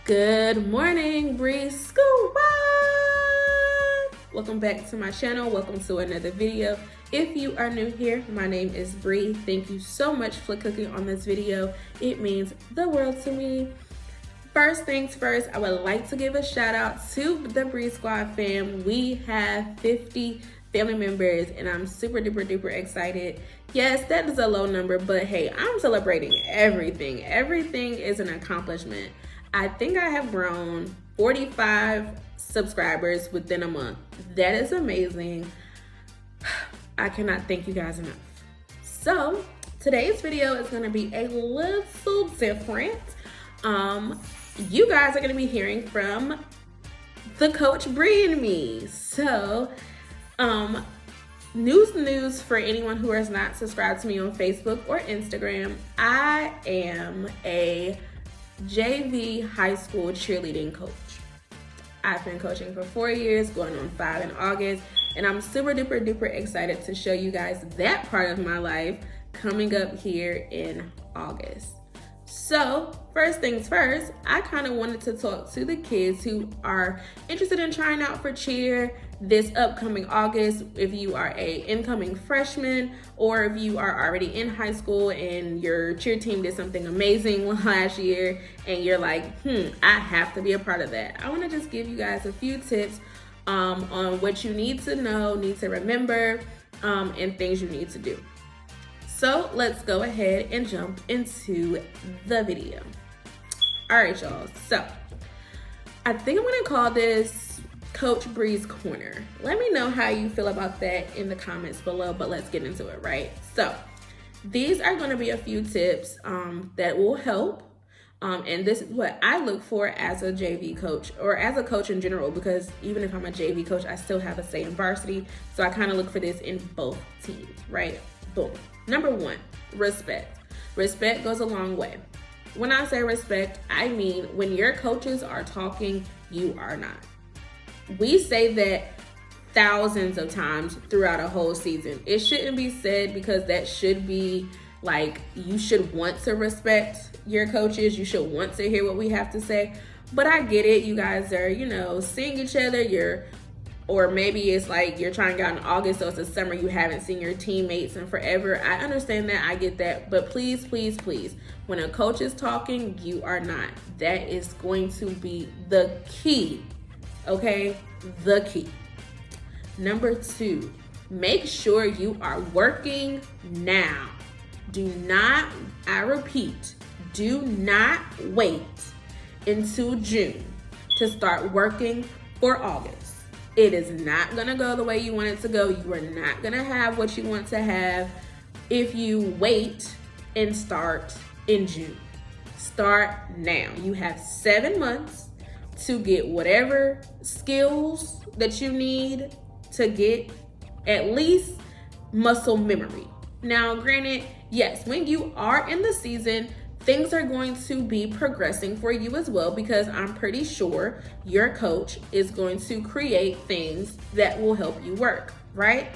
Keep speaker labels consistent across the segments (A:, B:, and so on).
A: Good morning, Brii Squad! Welcome back to my channel. Welcome to another video. If you are new here, my name is Brii. Thank you so much for clicking on this video. It means the world to me. First things first, I would like to give a shout out to the Brii Squad fam. We have 50 family members and I'm super duper excited. Yes, that is a low number, but hey, I'm celebrating everything. Everything is an accomplishment. I think I have grown 45 subscribers within a month. That is amazing. I cannot thank you guys enough. So today's video is gonna be a little different. You guys are gonna be hearing from the Coach Brii and me. So, news for anyone who has not subscribed to me on Facebook or Instagram. I am a JV high school cheerleading coach. I've been coaching for 4 years, going on 5 in August, and I'm super duper excited to show you guys that part of my life coming up here in August. So first things first, I kind of wanted to talk to the kids who are interested in trying out for cheer this upcoming August. If you are a incoming freshman or if you are already in high school and your cheer team did something amazing last year and you're like, I have to be a part of that. I want to just give you guys a few tips on what you need to know, need to remember, and things you need to do. So let's go ahead and jump into the video. All right, y'all. So I think I'm gonna call this Coach Brii's Corner. Let me know how you feel about that in the comments below, but let's get into it, right? So these are gonna be a few tips that will help. And this is what I look for as a JV coach or as a coach in general, because even if I'm a JV coach, I still have a say in varsity. So I kind of look for this in both teams, right? Boom. Number one, respect. Respect goes a long way. When I say respect, I mean when your coaches are talking, you are not. We say that thousands of times throughout a whole season. It shouldn't be said because that should be like, you should want to respect your coaches. You should want to hear what we have to say. But I get it. You guys are, seeing each other. Or maybe it's like you're trying to get out in August, so it's a summer, you haven't seen your teammates in forever. I understand that, I get that, but please, when a coach is talking, you are not. That is going to be the key, okay? The key. Number two, make sure you are working now. Do not, I repeat, do not wait until June to start working for August. It is not gonna go the way you want it to go. You are not gonna have what you want to have if you wait and start in June. Start now. You have 7 months to get whatever skills that you need to get at least muscle memory. Now, granted, yes, when you are in the season, things are going to be progressing for you as well, because I'm pretty sure your coach is going to create things that will help you work, right?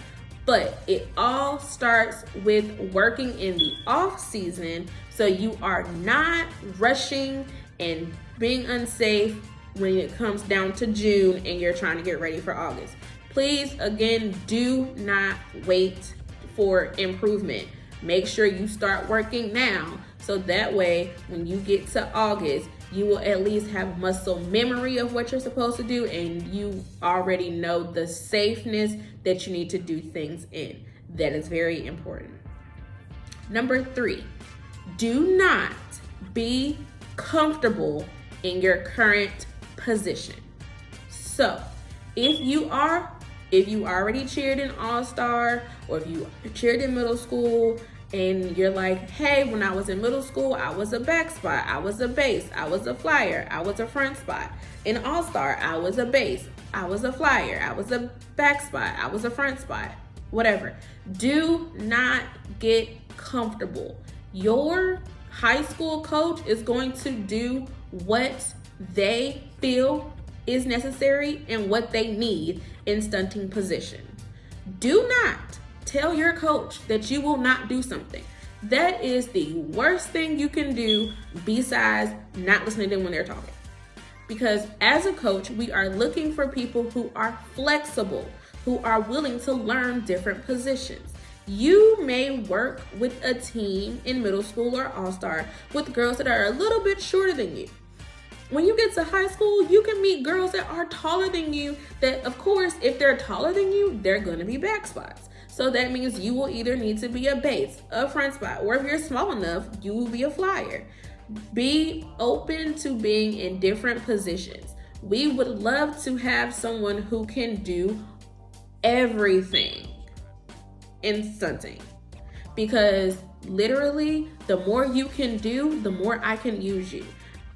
A: But it all starts with working in the off season, so you are not rushing and being unsafe when it comes down to June and you're trying to get ready for August. Please, again, do not wait for improvement. Make sure you start working now, so that way when you get to August, you will at least have muscle memory of what you're supposed to do, and you already know the safeness that you need to do things in. That is very important. Number three, do not be comfortable in your current position. So if you already cheered in All-Star, or if you cheered in middle school and you're like, hey, when I was in middle school, I was a back spot, I was a base, I was a flyer, I was a front spot. In All-Star, I was a base, I was a flyer, I was a back spot, I was a front spot, whatever. Do not get comfortable. Your high school coach is going to do what they feel is necessary and what they need in stunting position. Do not tell your coach that you will not do something. That is the worst thing you can do besides not listening to them when they're talking. Because as a coach, we are looking for people who are flexible, who are willing to learn different positions. You may work with a team in middle school or all-star with girls that are a little bit shorter than you. When you get to high school, you can meet girls that are taller than you that, of course, if they're taller than you, they're going to be back spots. So that means you will either need to be a base, a front spot, or if you're small enough, you will be a flyer. Be open to being in different positions. We would love to have someone who can do everything in stunting, because literally the more you can do, the more I can use you.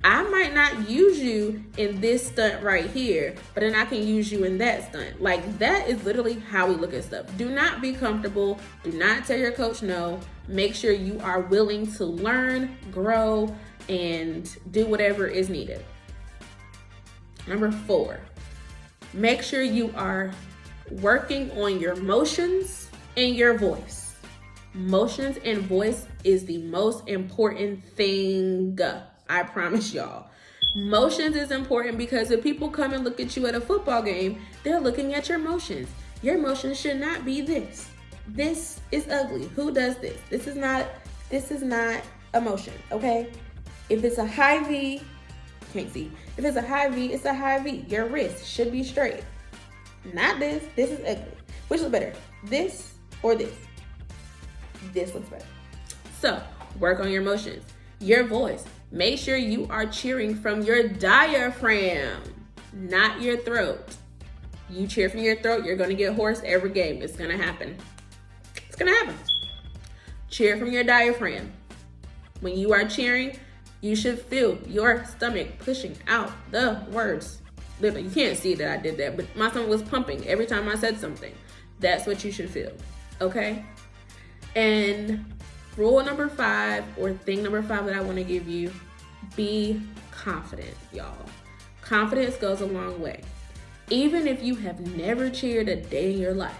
A: I might not use you in this stunt right here, but then I can use you in that stunt. Like, that is literally how we look at stuff. Do not be comfortable. Do not tell your coach no. Make sure you are willing to learn, grow, and do whatever is needed. Number 4, make sure you are working on your motions and your voice. Motions and voice is the most important thing. I promise y'all. Motions is important because if people come and look at you at a football game, they're looking at your motions. Your motions should not be this. This is ugly. Who does this? This is not a motion, okay? If it's a high V, can't see. If it's a high V, it's a high V. Your wrist should be straight. Not this. This is ugly. Which looks better? This or this? This looks better. So, work on your motions. Your voice. Make sure you are cheering from your diaphragm, not your throat. You cheer from your throat, you're going to get hoarse every game. It's going to happen. It's going to happen. Cheer from your diaphragm. When you are cheering, you should feel your stomach pushing out the words. Literally, you can't see that I did that, but my stomach was pumping every time I said something. That's what you should feel, okay? And rule number 5, or thing number 5 that I want to give you, be confident, y'all. Confidence goes a long way. Even if you have never cheered a day in your life,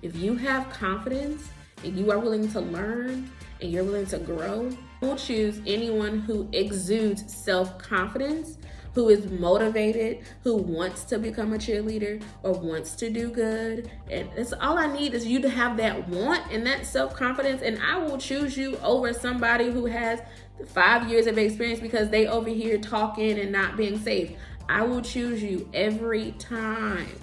A: if you have confidence and you are willing to learn and you're willing to grow, I will choose anyone who exudes self-confidence, who is motivated, who wants to become a cheerleader or wants to do good. And that's all I need, is you to have that want and that self-confidence. And I will choose you over somebody who has 5 years of experience because they over here talking and not being safe. I will choose you every time.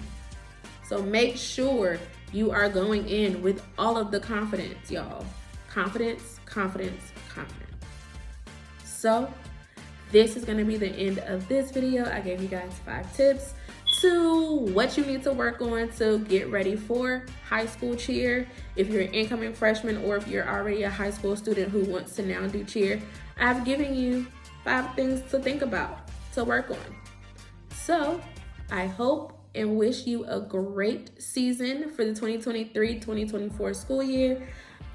A: So make sure you are going in with all of the confidence, y'all. Confidence, confidence, confidence. So this is going to be the end of this video. I gave you guys 5 tips to what you need to work on to get ready for high school cheer. If you're an incoming freshman or if you're already a high school student who wants to now do cheer, I've given you 5 things to think about, to work on. So I hope and wish you a great season for the 2023-2024 school year.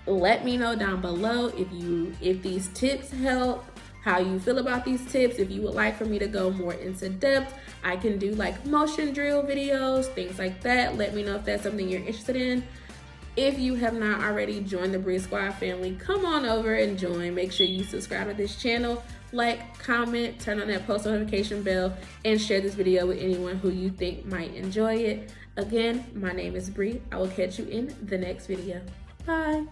A: Let me know down below if these tips help, how you feel about these tips. If you would like for me to go more into depth, I can do like motion drill videos, things like that. Let me know if that's something you're interested in. If you have not already joined the Brii Squad family, come on over and join. Make sure you subscribe to this channel, like, comment, turn on that post notification bell, and share this video with anyone who you think might enjoy it. Again, my name is Brii. I will catch you in the next video. Bye.